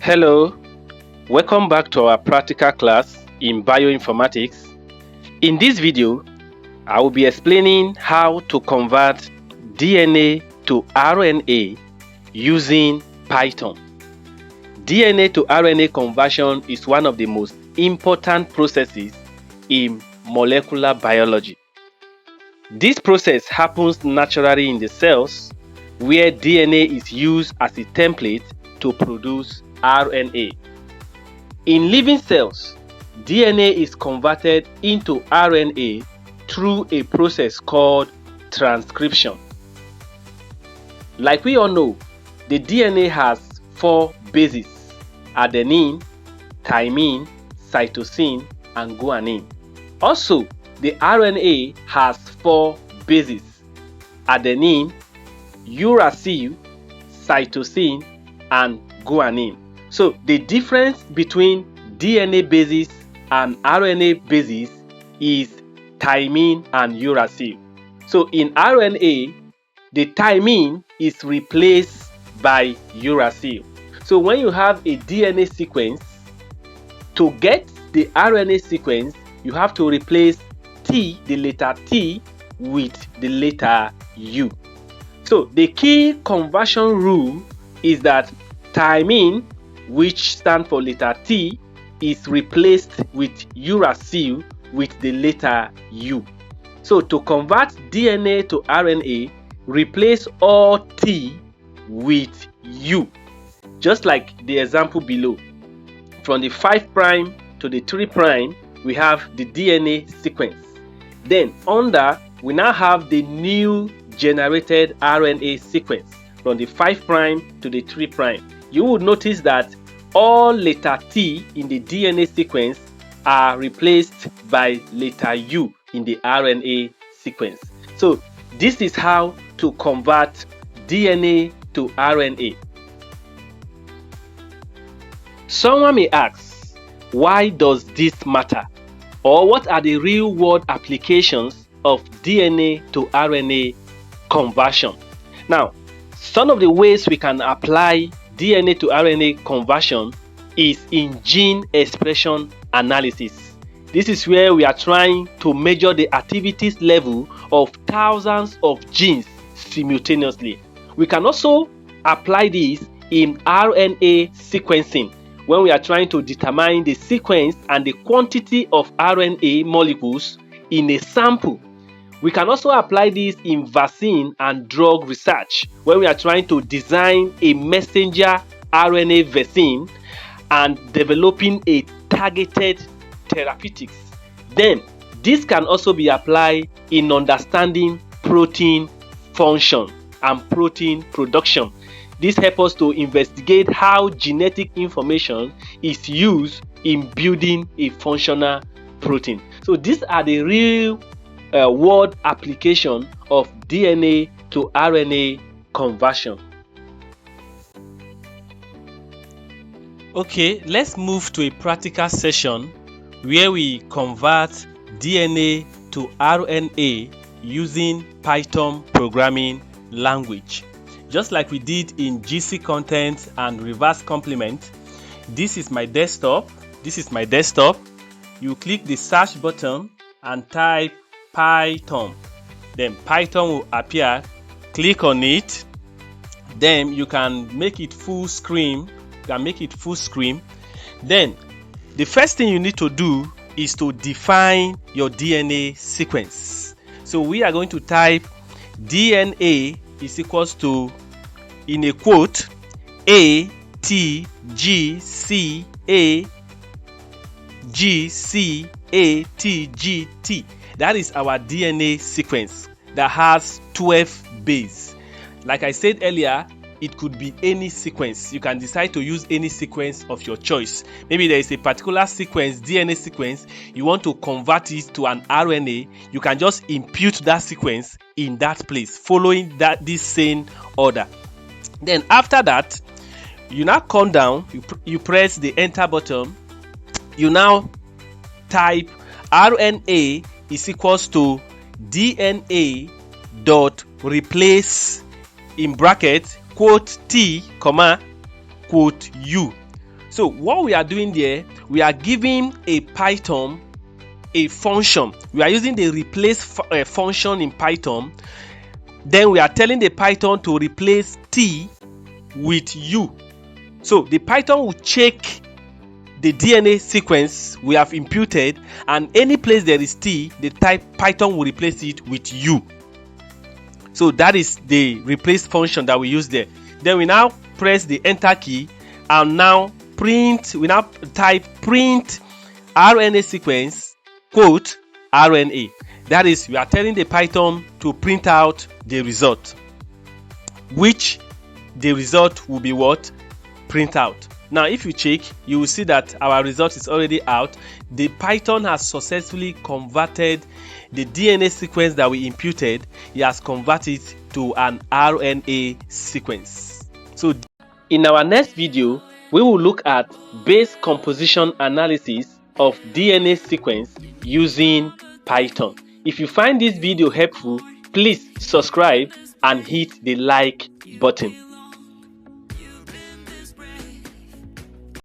Hello, welcome back to our practical class in bioinformatics. In this video, I will be explaining how to convert DNA to RNA using Python. DNA to RNA conversion is one of the most important processes in molecular biology. This process happens naturally in the cells where DNA is used as a template to produce RNA. In living cells, DNA is converted into RNA through a process called transcription. Like we all know, the DNA has 4 bases: adenine, thymine, cytosine, and guanine. Also, the RNA has 4 bases: adenine, uracil, cytosine, and guanine. So the difference between DNA bases and RNA bases is thymine and uracil. So in RNA, the thymine is replaced by uracil. So when you have a DNA sequence, to get the RNA sequence, you have to replace T, the letter T, with the letter U. So the key conversion rule is that thymine, which stands for letter T, is replaced with uracil with the letter U. So to convert DNA to RNA, replace all T with U, just like the example below. From the 5' to the 3', we have the DNA sequence. Then under, we now have the new generated RNA sequence from the 5' to the 3'. You would notice that all letter T in the DNA sequence are replaced by letter U in the RNA sequence. So this is how to convert DNA to RNA. Someone may ask, why does this matter? Or what are the real-world applications of DNA to RNA conversion? Now, some of the ways we can apply DNA to RNA conversion is in gene expression analysis. This is where we are trying to measure the activities level of thousands of genes simultaneously. We can also apply this in RNA sequencing when we are trying to determine the sequence and the quantity of RNA molecules in a sample. We can also apply this in vaccine and drug research when we are trying to design a messenger RNA vaccine and developing a targeted therapeutics. Then this can also be applied in understanding protein function and protein production. This helps us to investigate how genetic information is used in building a functional protein. So these are the real world application of DNA to RNA conversion. Okay, let's move to a practical session where we convert DNA to RNA using Python programming language. Just like we did in GC content and reverse complement, this is my desktop. You click the search button and type Python. Then Python will appear. Click on it. Then you can make it full screen. Then the first thing you need to do is to define your DNA sequence. So we are going to type DNA is equals to, in a quote, A T G C A G C A T G T. That is our DNA sequence that has 12 bases. Like I said earlier, it could be any sequence. You can decide to use any sequence of your choice. Maybe there is a particular sequence, DNA sequence, you want to convert it to an RNA. You can just impute that sequence in that place, following this same order. Then after that, you now come down, you press the enter button. You now type RNA is equals to DNA dot replace in bracket quote T, comma, quote U. So what we are doing there, we are giving a Python a function. We are using the replace function in Python. Then we are telling the Python to replace T with U. So the Python will check the DNA sequence we have imputed, and any place there is T, the Python will replace it with U. So that is the replace function that we use there. Then we now press the enter key and now print. We now type print RNA sequence quote RNA. That is, we are telling the Python to print out the result, which the result will be what? Print out. Now if you check, you will see that our result is already out. The Python has successfully converted the DNA sequence that we imputed. It has converted to an RNA sequence. So in our next video, we will look at base composition analysis of DNA sequence using Python. If you find this video helpful, please subscribe and hit the like button.